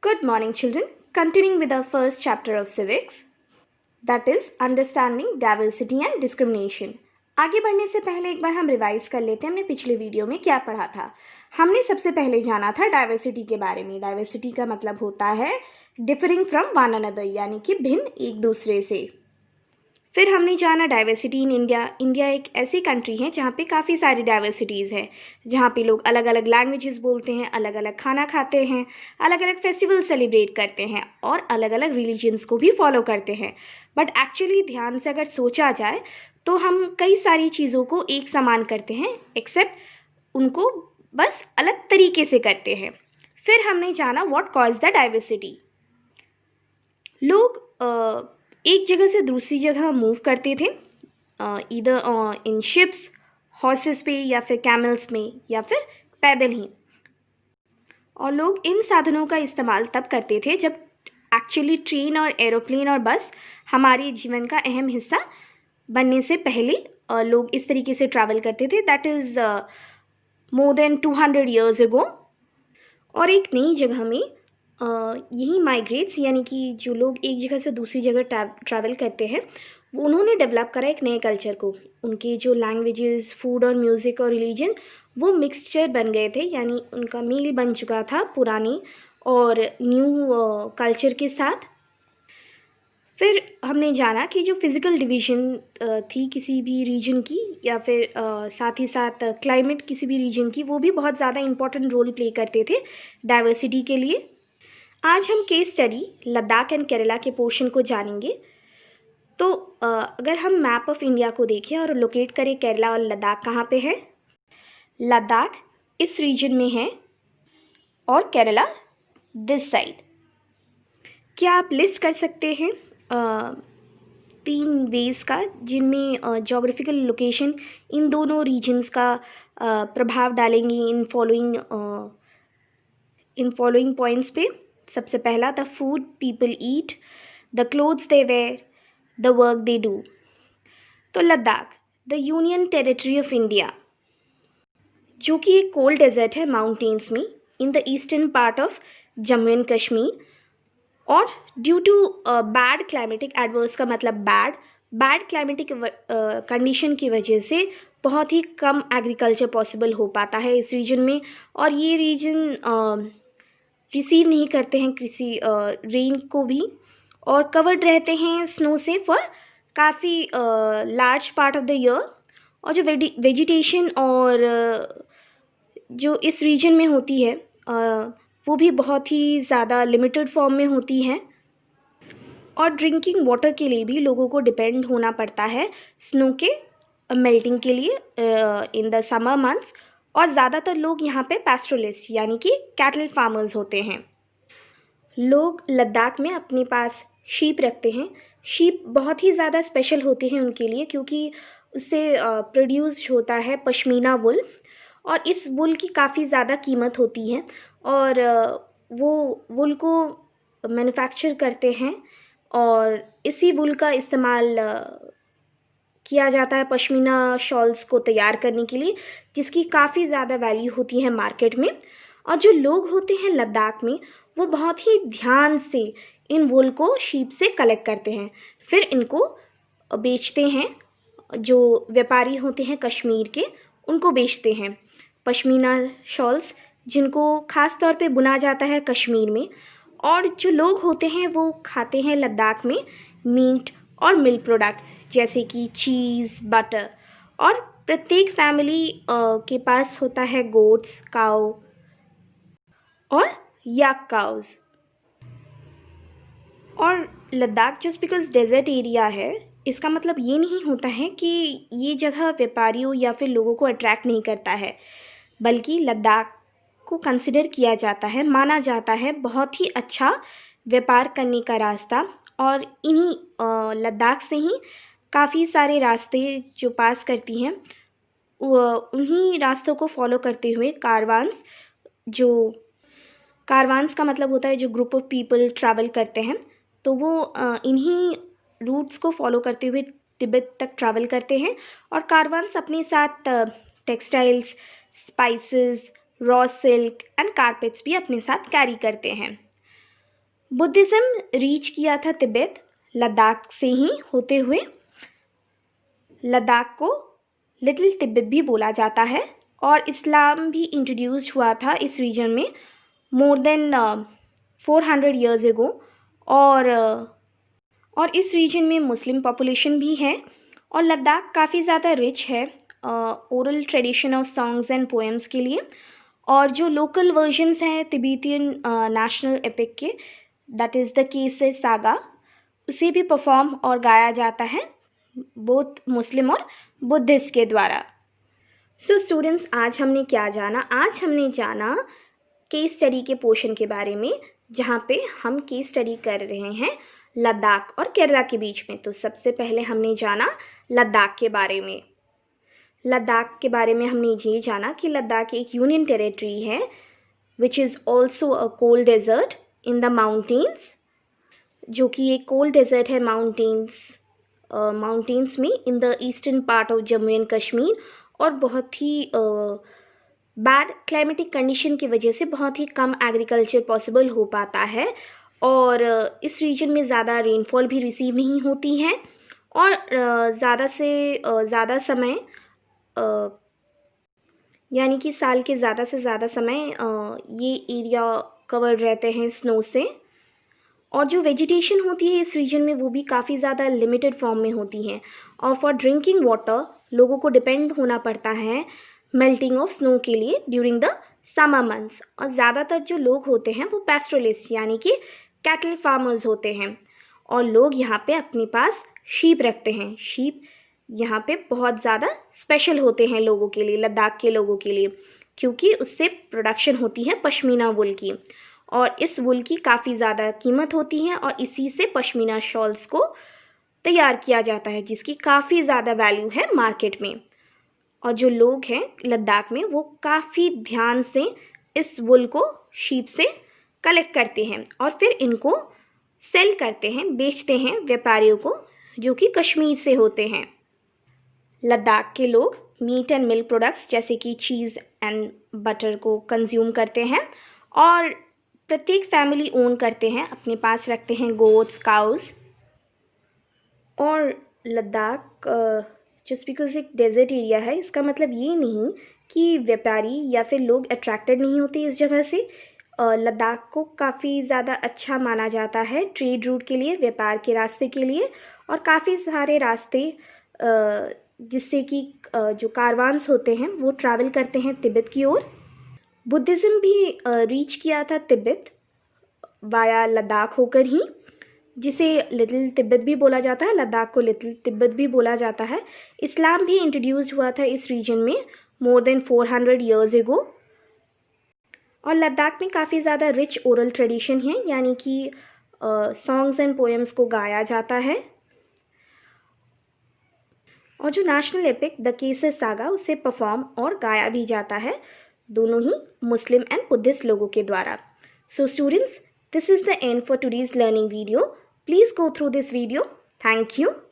Good morning, children. Continuing with our first chapter of civics, that is understanding diversity and discrimination. आगे बढ़ने से पहले एक बार हम रिवाइज कर लेते हैं हमने पिछले वीडियो में क्या पढ़ा था। हमने सबसे पहले जाना था डाइवर्सिटी के बारे में। डाइवर्सिटी का मतलब होता है डिफरिंग फ्रॉम वन अनदर, यानी कि भिन्न एक दूसरे से। फिर हमने जाना डाइवर्सिटी इन इंडिया। इंडिया एक ऐसी कंट्री है जहाँ पे काफ़ी सारी डाइवर्सिटीज़ है, जहाँ पे लोग अलग अलग लैंग्वेजेस बोलते हैं, अलग अलग खाना खाते हैं, अलग अलग फेस्टिवल सेलिब्रेट करते हैं और अलग अलग रिलीजन्स को भी फॉलो करते हैं। बट एक्चुअली ध्यान से अगर सोचा जाए तो हम कई सारी चीज़ों को एक समान करते हैं, एक्सेप्ट उनको बस अलग तरीके से करते हैं। फिर हमने जाना व्हाट कॉज द डाइवर्सिटी। लोग एक जगह से दूसरी जगह मूव करते थे, इधर इन शिप्स, हॉर्सेस पे या फिर कैमल्स में या फिर पैदल ही। और लोग इन साधनों का इस्तेमाल तब करते थे जब एक्चुअली ट्रेन और एरोप्लेन और बस हमारे जीवन का अहम हिस्सा बनने से पहले लोग इस तरीके से ट्रैवल करते थे। That is more than 200 years ago। और एक नई जगह में यही माइग्रेट्स, यानी कि जो लोग एक जगह से दूसरी जगह ट्रैवल करते हैं, वो उन्होंने डेवलप करा एक नए कल्चर को। उनके जो लैंग्वेजेस, फूड और म्यूज़िक और रिलीजन वो मिक्सचर बन गए थे, यानी उनका मेल बन चुका था पुरानी और न्यू कल्चर के साथ। फिर हमने जाना कि जो फिज़िकल डिवीज़न थी किसी भी रीजन की, या फिर साथ ही साथ क्लाइमेट किसी भी रीजन की, वो भी बहुत ज़्यादा इम्पोर्टेंट रोल प्ले करते थे डाइवर्सिटी के लिए। आज हम case study Ladakh and Kerala के पोर्शन को जानेंगे। तो अगर हम मैप ऑफ इंडिया को देखें और लोकेट करें केरला और लद्दाख कहाँ पे है, लद्दाख इस रीजन में है और केरला दिस साइड। क्या आप लिस्ट कर सकते हैं 3 वेज का जिनमें जोग्राफिकल लोकेशन इन दोनों रीजन्स का प्रभाव डालेंगी इन फॉलोइंग पॉइंट्स पे। सबसे पहला, the food people eat, the clothes they wear, the work they do. तो Ladakh the union territory of India, जो कि एक कोल्ड डेजर्ट है माउंटेन्स में in the eastern part of Jammu and Kashmir. और due to bad climatic, adverse का मतलब bad climatic condition की वजह से बहुत ही कम एग्रीकल्चर पॉसिबल हो पाता है इस रीजन में। और ये रीजन रिसीव नहीं करते हैं किसी रेन को भी, और कवर्ड रहते हैं स्नो से फॉर काफ़ी large part of the year. और जो वेजिटेशन और जो इस रीजन में होती है वो भी बहुत ही ज़्यादा लिमिटेड फॉर्म में होती है। और ड्रिंकिंग वाटर के लिए भी लोगों को डिपेंड होना पड़ता है स्नो के मेल्टिंग के लिए इन द समर मंथ्स। और ज़्यादातर लोग यहाँ पे पैस्टोरलिस्ट, यानी कि कैटल फार्मर्स होते हैं। लोग लद्दाख में अपने पास शीप रखते हैं। शीप बहुत ही ज़्यादा स्पेशल होती हैं उनके लिए, क्योंकि उससे प्रोड्यूस होता है पश्मीना वुल, और इस वुल की काफ़ी ज़्यादा कीमत होती है। और वो वुल को मैन्युफैक्चर करते हैं और इसी वुल का इस्तेमाल किया जाता है पश्मीना शॉल्स को तैयार करने के लिए, जिसकी काफ़ी ज़्यादा वैल्यू होती है मार्केट में। और जो लोग होते हैं लद्दाख में, वो बहुत ही ध्यान से इन वूल को शीप से कलेक्ट करते हैं, फिर इनको बेचते हैं। जो व्यापारी होते हैं कश्मीर के, उनको बेचते हैं पश्मीना शॉल्स, जिनको ख़ास तौर पे बुना जाता है कश्मीर में। और जो लोग होते हैं वो खाते हैं लद्दाख में मीट और मिल्क प्रोडक्ट्स, जैसे कि चीज़, बटर। और प्रत्येक फैमिली के पास होता है गोट्स, काऊ और याक काउज। और Ladakh just because desert area है, इसका मतलब ये नहीं होता है कि ये जगह व्यापारियों या फिर लोगों को अट्रैक्ट नहीं करता है, बल्कि लद्दाख को कंसिडर किया जाता है, माना जाता है बहुत ही अच्छा व्यापार करने का रास्ता। और इन्हीं लद्दाख से ही काफ़ी सारे रास्ते जो पास करती हैं, उन्हीं रास्तों को फॉलो करते हुए कारवान्स का मतलब होता है जो ग्रुप ऑफ पीपल ट्रैवल करते हैं, तो वो इन्हीं रूट्स को फॉलो करते हुए तिब्बत तक ट्रैवल करते हैं। और कारवान्स अपने साथ textiles, spices, raw silk and carpets भी अपने साथ कैरी करते हैं। बुद्धिज़्म रीच किया था तिब्बत, लद्दाख से ही होते हुए। लद्दाख को लिटिल तिब्बत भी बोला जाता है और इस्लाम भी इंट्रोड्यूस हुआ था इस रीजन में मोर देन 400 ईयर्स एगो। और इस रीजन में मुस्लिम पॉपुलेशन भी है और लद्दाख काफ़ी ज़्यादा रिच है oral tradition of songs and poems के लिए। और जो लोकल वर्जन्स हैं तिब्बतियन नेशनल एपिक के, that is the Kesar saga, उसे भी परफॉर्म और गाया जाता है बोथ मुस्लिम और बुद्धिस्ट के द्वारा। सो स्टूडेंट्स, आज हमने क्या जाना? आज हमने जाना केस स्टडी के पोर्शन के बारे में, जहाँ पे हम केस स्टडी कर रहे हैं लद्दाख और केरला के बीच में। तो सबसे पहले हमने जाना लद्दाख के बारे में। लद्दाख के बारे में हमने ये जाना कि लद्दाख एक यूनियन टेरिटरी है which is also a cold desert in the mountains, जो कि एक कोल्ड डेजर्ट है माउंटेन्स में in the eastern part of Jammu and Kashmir. और बहुत ही बैड क्लाइमेटिक कंडीशन की वजह से बहुत ही कम एग्रीकल्चर पॉसिबल हो पाता है और इस रीजन में ज़्यादा रेनफॉल भी रिसीव नहीं होती है और ज़्यादा से ज़्यादा समय यानी कि साल के ज़्यादा से ज़्यादा समय ये एरिया कवर्ड रहते हैं स्नो से। और जो वेजिटेशन होती है इस रीजन में वो भी काफ़ी ज़्यादा लिमिटेड फॉर्म में होती हैं। और फॉर ड्रिंकिंग वाटर लोगों को डिपेंड होना पड़ता है मेल्टिंग ऑफ स्नो के लिए ड्यूरिंग द समर मंथ्स। और ज़्यादातर जो लोग होते हैं वो पैस्टोरलिस्ट यानी कि कैटल फार्मर्स होते हैं और लोग यहाँ पे अपने पास शीप रखते हैं। शीप यहाँ पे बहुत ज़्यादा स्पेशल होते हैं लोगों के लिए, लद्दाख के लोगों के लिए, क्योंकि उससे प्रोडक्शन होती है पश्मीना वुल की और इस वुल की काफ़ी ज़्यादा कीमत होती है और इसी से पश्मीना शॉल्स को तैयार किया जाता है जिसकी काफ़ी ज़्यादा वैल्यू है मार्केट में। और जो लोग हैं लद्दाख में वो काफ़ी ध्यान से इस वुल को शीप से कलेक्ट करते हैं और फिर इनको सेल करते हैं, बेचते हैं व्यापारियों को जो कि कश्मीर से होते हैं। लद्दाख के लोग मीट एंड मिल्क प्रोडक्ट्स जैसे कि चीज़ एंड बटर को कंज्यूम करते हैं और प्रत्येक फैमिली ओन करते हैं, अपने पास रखते हैं गोट्स, काउस। और लद्दाख जस्ट बिकॉज एक डेजर्ट एरिया है इसका मतलब ये नहीं कि व्यापारी या फिर लोग अट्रैक्टेड नहीं होते इस जगह से। लद्दाख को काफ़ी ज़्यादा अच्छा माना जाता है ट्रेड रूट के लिए, व्यापार के रास्ते के लिए और काफ़ी सारे रास्ते जिससे कि जो कारवान्स होते हैं वो ट्रैवल करते हैं तिब्बत की ओर। बुद्धिज़्म भी रीच किया था तिब्बत वाया लद्दाख होकर ही, जिसे लिटिल तिब्बत भी बोला जाता है, लद्दाख को लिटिल तिब्बत भी बोला जाता है। इस्लाम भी इंट्रोड्यूस हुआ था इस रीजन में मोर देन 400 ईयर्स एगो। और लद्दाख में काफ़ी ज़्यादा रिच ओरल ट्रेडिशन है यानी कि सॉन्ग्स एंड पोएम्स को गाया जाता है। और जो national epic the Kesar saga उसे परफॉर्म और गाया भी जाता है, दोनों ही मुस्लिम एंड बुद्धिस्ट लोगों के द्वारा। So students, this is the end for today's learning video. Please go through this video. Thank you.